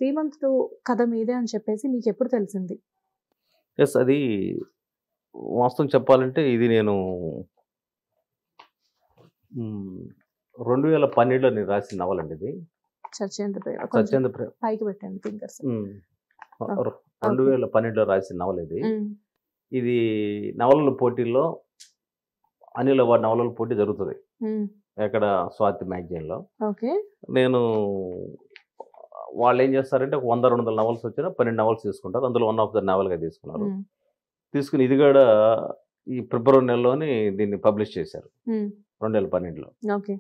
శ్రీమంతుడు కథ మీదే అని చెప్పేసి మీకెప్పుడు తెలిసింది? యెస్. అది వాస్తవం చెప్పాలంటే ఇది నేను హ్మ్. 2012లో నేను రాసిన నవలండి ఇది. చచ్చేంత ప్రేమ కొంచెం సత్యేంద్ర ప్రే పైకి పెట్టండి ఫింగర్స్. హ్మ్. ఓకే. ఓకే. 2012లో రాసిన నవల ఇది. హ్మ్. ఇది నవలల పోటీల్లో అనిల్ అవార్డ్ నవలల పోటీ జరుగుతది. హ్మ్. ఎక్కడ 'స్వాతి' మ్యాగజైన్‌లో. ఓకే. నేను వాళ్ళేం చేస్తారంటే ఒక 100, 200 నవల్స్ వచ్చినా 12 నవల్స్ తీసుకుంటారు. అందులో వన్ ఆఫ్ ద నవల్‌గా తీసుకున్నారు. హ్మ్. తీసుకొని ఇది కూడా ఈ ఫిబ్రవరి నెలలోని దీన్ని పబ్లిష్ చేశారు. హ్మ్. 2012లో. ఓకే.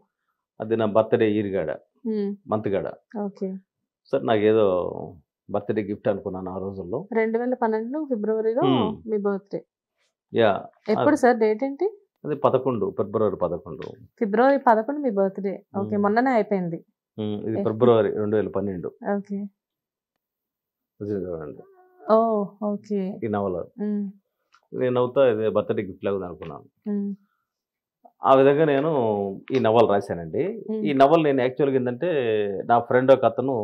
అది నా బర్త్‌డే ఇయర్‌గాడ, హ్మ్. మంత్‌గాడ. ఓకే. సరే నాకేదో బర్త్‌డే గిఫ్ట్ అనుకున్నాను ఆ రోజుల్లో. 2012 ఫిబ్రవరిలో హ్మ్. మీ బర్త్‌డే. యాహ్! ఎప్పుడు సార్ డేట్ ఏంటి? అది 11 ఫిబ్రవరి 11. ఫిబ్రవరి 11 మీ బర్త్‌డే. ఓకే. హ్మ్. మొన్ననే అయిపోయింది. ఇది ఫిబ్రవరి 2012 ఓకే. వచ్చింది చూడండి ఓహ్! ఓకే. ఈ నవల. హ్మ్. నేనవుతా ఇది బర్త్‌డే గిఫ్ట్ లాగా అనుకున్నాను. హ్మ్. ఆ విధంగా నేను ఈ నవల రాశానండి. హ్మ్. ఈ నవల నేను యాక్చువల్‌గా ఏందంటే నా ఫ్రెండ్ ఒకతను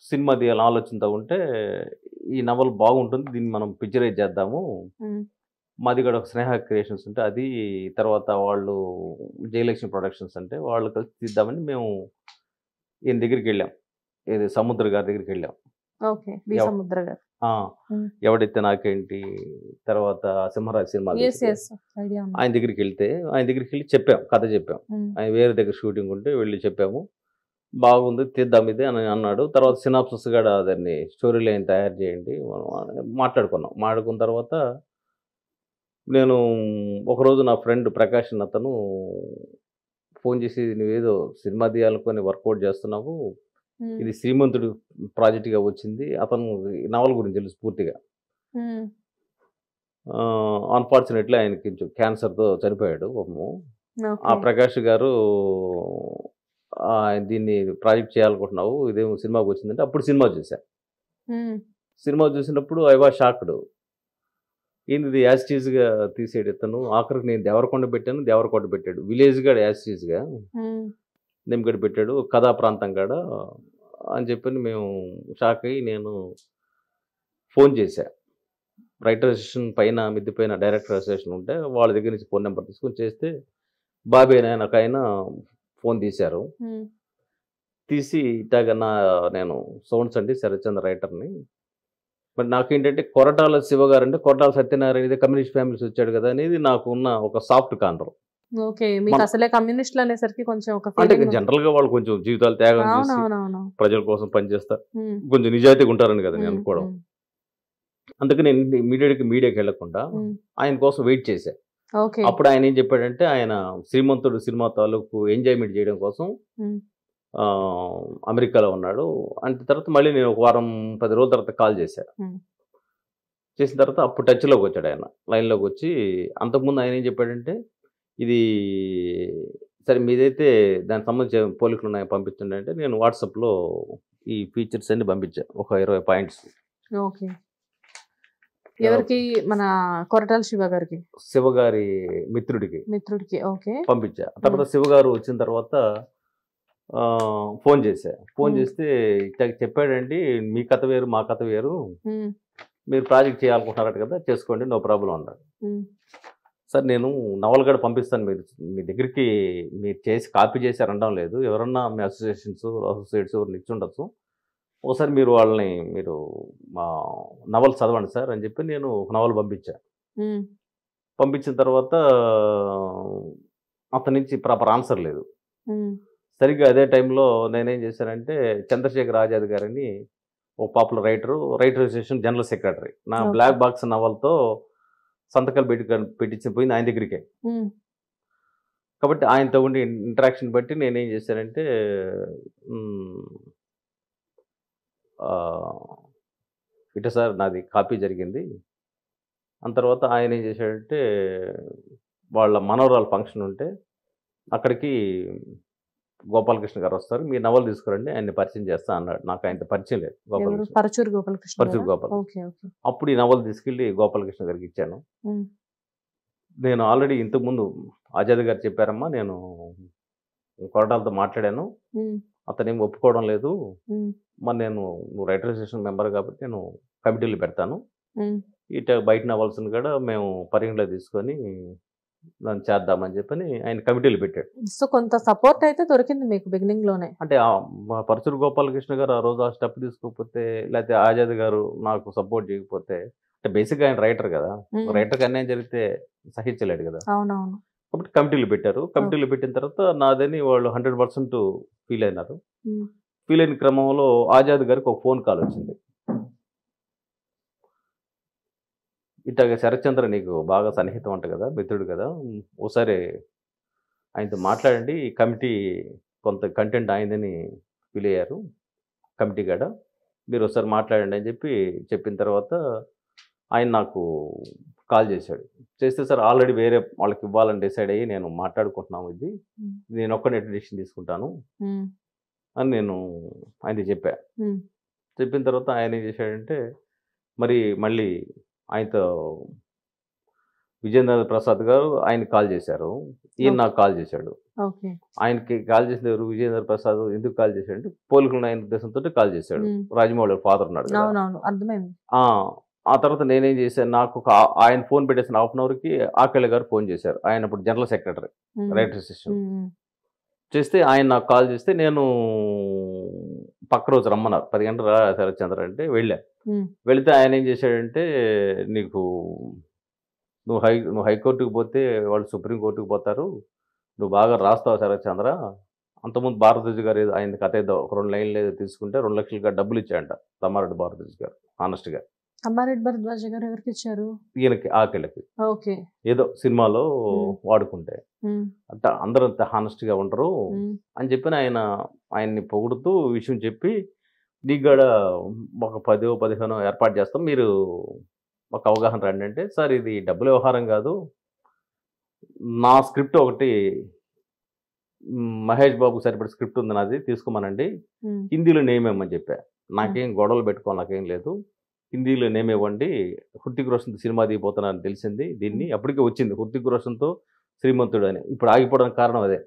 సినిమా తీయాలని ఆలోచనతో ఉంటే, ఈ నవల బాగుంటుంది. దీన్ని మనం పిక్చరైజ్ చేద్దాము. హ్మ్. మాది కూడా ఒక స్నేహ క్రియేషన్స్ ఉంటే అది, తర్వాత వాళ్ళు జయలక్ష్మి ప్రొడక్షన్స్ అంటే వాళ్ళు కలిసి తీద్దామని మేము ఈయన దగ్గరికెళ్ళాం. ఏది సముద్ర గారి దగ్గరికెళ్ళాం. ఓకే. వి. ఎవ్ సముద్ర గారు. ఆ! హ్మ్. ఎవడైతే నాకేంటి, తర్వాత సింహరాజు సినిమాలు యెస్. తీశారు. యెస్. ఐడియా ఉంది. ఆయన దగ్గరికెళ్తే, ఆయన దగ్గరికెళ్ళి చెప్పాం. కథ చెప్పాం. హ్మ్. ఆయన వేరే దగ్గర షూటింగ్ ఉంటే వెళ్లి చెప్పాము. బాగుంది తీద్దాం ఇది అని అన్నాడు. తర్వాత సినాప్సిస్ కూడా దాన్ని స్టోరీ లైన్ తయారు చేయండి. మనం మాట్లాడుకున్నాం. మాట్లాడుకున్న తర్వాత నేను ఒకరోజు నా ఫ్రెండ్ ప్రకాష్ అనే అతను ఫోన్ చేసి, "నువ్వేదో సినిమా తీయాలనుకోని వర్కౌట్ చేస్తున్నావు. హ్మ్. ఇది శ్రీమంతుడు ప్రాజెక్ట్‌గా వచ్చింది." అతను ఈ నవల గురించి తెలుసు పూర్తిగా. హ్మ్. అన్‌ఫార్చునేట్‌లీ ఆయనకి కొంచెం క్యాన్సర్‌తో చనిపోయాడు పాపము. ఆ ఓకే. ప్రకాష్ గారు దీన్ని ప్రాజెక్ట్ చేయాలనుకుంటున్నావు. ఇదేమో సినిమాకొచ్చిందంటే అప్పుడు సినిమా చూసా. హ్మ్. సినిమా చూసినప్పుడు ఐ వాస్ షాక్డ్. ఏందిది యాజ్ టీజ్‌గా తీసాడు ఇతను. ఆఖరికి నేను దేవరకొండ పెట్టాను, దేవరకొండ పెట్టాడు. విలేజ్ కాడ యాజ్ టీజ్‌గా హ్మ్. నిమ్మగడ్డ పెట్టాడు. కథా ప్రాంతం కాడ అని చెప్పని మేము షాక్ అయ్యి నేను ఫోన్ చేశా. రైటర్ అసోసియేషన్ పైన మిద్ది పైన డైరెక్టర్ అసోసియేషన్ ఉంటే వాళ్ళ దగ్గర నుంచి ఫోన్ నంబర్ తీసుకొని చేస్తే బాబీ అని ఒకాయన ఫోన్ తీశారు. హ్మ్. తీసి ఇట్టాగ నేను సౌండ్స్ అండి శరత్చంద్ర రైటర్‌ని. మరి నాకేంటంటే కొరటాల శివ గారంటే కొరటాల సత్యనారాయణ ఇది కమ్యూనిస్ట్ ఫ్యామిలీస్ వచ్చాడు కదా! అనేది నాకున్న ఒక సాఫ్ట్ కార్నర్. ఓకే. మన మీకసలే కమ్యూనిస్టులు అనేసరికి కొంచెం ఒక అంటే ఫీలింగ్ ఉంది. జనరల్‌గా వాళ్ళు కొంచెం జీవితాలు త్యాగం చేసి అవునవునవును. ప్రజల కోసం పనిచేస్తారు. హ్మ్. కొంచెం నిజాయితీగా ఉంటారని కదా నేను హ్మ్. అనుకోవడం. హ్మ్. అందుకని నేను ఇమ్మీడియేట్‌గా మీడియాకెళ్ళకుండా హ్మ్. ఆయన కోసం వెయిట్ చేశా. ఓకే. అప్పుడు ఆయన ఏం చెప్పాడంటే ఆయన 'శ్రీమంతుడు' సినిమా తాలూకు ఎంజాయ్‌మెంట్ చేయడం కోసం హ్మ్. అమెరికాలో ఉన్నాడు. అంటే తర్వాత మళ్ళీ నేను ఒక వారం 10 రోజుల తర్వాత కాల్ చేశా. హ్మ్. చేసిన తర్వాత అప్పుడు టచ్‌లోకొచ్చాడాయన. లైన్‌లోకొచ్చి అంతకుముందు ఆయనేం చెప్పాడంటే, ఇది సరే మీదైతే దానికి సంబంధించిన పోలికలున్నాయి పంపించండి అంటే, నేను వాట్సాప్‌లో ఈ ఫీచర్స్ అన్నీ పంపించా. ఒక 20 పాయింట్స్. ఓకే. ఎవరికి? మన కొరటాల శివ గారికి. శివగారి మిత్రుడికి మిత్రుడికి. ఓకే. పంపించా. హ్మ్. తర్వాత శివగారు వచ్చిన తర్వాత ఫోన్ చేశా. ఫోన్ హ్మ్. చేస్తే ఇట్లా చెప్పాడండి, మీ కథ వేరు, మా కథ వేరు. హ్మ్. మీరు ప్రాజెక్ట్ చేయాలనుకుంటున్నారట కదా! చేసుకోండి నో ప్రాబ్లమ్ అన్నాడు. హ్మ్. సార్ నేను నవల కూడా పంపిస్తాను మీ దగ్గరికి మీరు చేసి కాపీ చేశారనడం లేదు. ఎవరన్నా మీ అసోసియేట్స్ ఎవరైనా ఇచ్చుండొచ్చు. ఒకసారి మీరు మా నవల చదవండి సార్ అని చెప్పి నేను ఒక నవల పంపించా. హ్మ్. పంపించిన తర్వాత అతని నుంచి ప్రాపర్ ఆన్సర్ లేదు. హ్మ్. సరిగ్గా అదే టైంలో నేనేం చేశానంటే చంద్రశేఖర్ ఆజాద్ గారని ఒక popular writer association general secretary. నా ఓకే. 'బ్లాక్ బాక్స్' నవలతో సంతకాలు పెట్టించకపోయింది ఆయన దగ్గరికే. హ్మ్. కాబట్టి ఆయనతో ఉండే ఇంటరాక్షన్ బట్టి నేనేం చేశానంటే హ్మ్. ఆహ్, ఇట్ట సార్ నాది కాపీ జరిగింది. తర్వాత ఆయన ఏం చేశాడంటే వాళ్ళ మనవరాలు ఫంక్షన్ ఉంటే అక్కడికి గోపాలకృష్ణ గారొస్తారు. మీ నవల తీసుకురండి ఆయన్ని పరిచయం చేస్తా అన్నాడు. నాకు ఆయనతో పరిచయం లేదు ఎవరు? గోపాలకృష్ణ. పరచూరు గోపాలకృష్ణ పరుచూరు గారా? గోపాలకృష్ణ. ఓకే. ఓకే. అప్పుడు ఈ నవల తీసుకెళ్ళి గోపాలకృష్ణ గారికిచ్చాను. హ్మ్. నేను ఆల్రెడీ ఇంతకుముందు ఆజాద్ గారు చెప్పారమ్మా నేను కొరటాలతో మాట్లాడాను. హ్మ్. అతనేమి ఒప్పుకోవడం లేదు. హ్మ్. మరి నువ్వు రైటర్ అసోసియేషన్ మెంబర్ కాబట్టి నేను కమిటీలు పెడతాను, ఉమ్, ఇట బయట నవల్సిన కూడా మేము పరిగణలో తీసుకొని దాన్ని చేద్దామని చెప్పని ఆయన కమిటీలు పెట్టాడు. సో కొంత సపోర్ట్ అయితే దొరికింది మీకు బిగినింగ్ లోనే. అంటే మా పరచూరు గోపాలకృష్ణ గారు ఆ రోజు ఆ స్టెప్ తీసుకోకపోతే, లేకపోతే ఆజాద్ గారు నాకు సపోర్ట్ చేయకపోతే, అంటే బేసిక్గా ఆయన రైటర్ కదా, ఉమ్, రైటర్కి అన్యాయం జరిగితే సహించలేడు కదా. అవునవును. కాబట్టి కమిటీలు పెట్టారు. కమిటీలు పెట్టిన తర్వాత నాదని వాళ్ళు 100% ఫీల్ అయినారు. ఉమ్, ఫీల్ అయిన క్రమంలో ఆజాద్ గారికి ఒక ఫోన్ కాల్ వచ్చింది. ఇట్లాగ శరత్చంద్ర నీకు బాగా సన్నిహితం అంట కదా, మిత్రుడు కదా, ఓసారి ఆయనతో మాట్లాడండి, ఈ కమిటీ కొంత కంటెంట్ అయిందని ఫీల్ అయ్యారు కమిటీ కాడ, మీరు ఒకసారి మాట్లాడండి అని చెప్పిన తర్వాత ఆయన నాకు కాల్ చేశాడు. చేస్తే సార్ ఆల్రెడీ వేరే వాళ్ళకి ఇవ్వాలని డిసైడ్ అయ్యి నేను మాట్లాడుకుంటున్నాము, ఇది ఉమ్, నేను ఒక్కనే డిసిషన్ తీసుకుంటాను ఉమ్, అని నేను ఆయనకి చెప్పా. ఉమ్, చెప్పిన తర్వాత ఆయన ఏం చేశాడంటే మరి మళ్ళీ ఆయనతో విజయేంద్ర ప్రసాద్ గారు ఆయనకి కాల్ చేశారు, ఈయన నాకు కాల్ చేశాడు. ఓకే. ఆయనకి కాల్ చేసిన ఎవరు, విజయేంద్ర ప్రసాద్ ఎందుకు కాల్ చేశాడంటే పోలికలు ఆయన ఉద్దేశంతో కాల్ చేశాడు. ఉమ్, రాజమౌళి ఫాదర్ ఉన్నాడు కదా. అవునవును, అర్థమైంది. ఆ తర్వాత నేనేం చేశాను, నాకు ఆయన ఫోన్ పెట్టేసిన హాఫ్ అన్ అవర్కి ఆకళ్ళ గారు ఫోన్ చేశారు. ఆయన ఇప్పుడు జనరల్ సెక్రటరీ ఉమ్, రైటర్ అసోసియేషన్. ఉమ్, చేస్తే ఆయన నాకు కాల్ చేస్తే నేను పక్క రోజు రమ్మన్నారు, 10 గంటలు రా శరత్చంద్ర అంటే వెళ్ళా. ఉమ్, వెళితే ఆయన ఏం చేశాడంటే నీకు నువ్వు హైకోర్టుకు పోతే వాళ్ళు సుప్రీంకోర్టుకు పోతారు, నువ్వు బాగా రాస్తావు శరత్చంద్ర. అంతకుముందు భారద్వాజ్ గారు ఏదో ఆయన కథ ఏదో ఒక 2 లైన్లు ఏదో తీసుకుంటే 2 లక్షలుగా డబ్బులు ఇచ్చాయంట తమ్మారెడ్డి భారద్వాజ్ గారు హానెస్ట్గా. అమ్మారెడ్డి భరద్వాజ గారు ఎవరికి ఇచ్చారు? ఈయనకి ఆకళ్ళకి ఓకే. ఏదో సినిమాలో ఉమ్, వాడుకుంటే ఉమ్, అంటే అందరూ అంత హానెస్ట్గా ఉండరు ఉమ్, అని చెప్పి ఆయన్ని పొగుడుతూ విషయం చెప్పి, నీకు కూడా ఒక 10-15 ఏర్పాటు చేస్తాం, మీరు ఒక అవగాహన రండి అంటే, సార్ ఇది డబ్బుల వ్యవహారం కాదు, నా స్క్రిప్ట్ ఒకటి మహేష్ బాబు సరిపడే స్క్రిప్ట్ ఉంది నాది, తీసుకోమనండి, ఉమ్, హిందీలో నేమ్ ఇవ్వమని చెప్పా. నాకేం గొడవలు పెట్టుకోవాలి, నాకేం లేదు, హిందీలో నేమ్ ఇవ్వండి, హృతిక్ రోషన్తో సినిమా దిగిపోతున్నానని తెలిసింది, దీన్ని అప్పటికే వచ్చింది హృతిక్ రోషన్తో శ్రీమంతుడు అని, ఇప్పుడు ఆగిపోవడానికి కారణం అదే.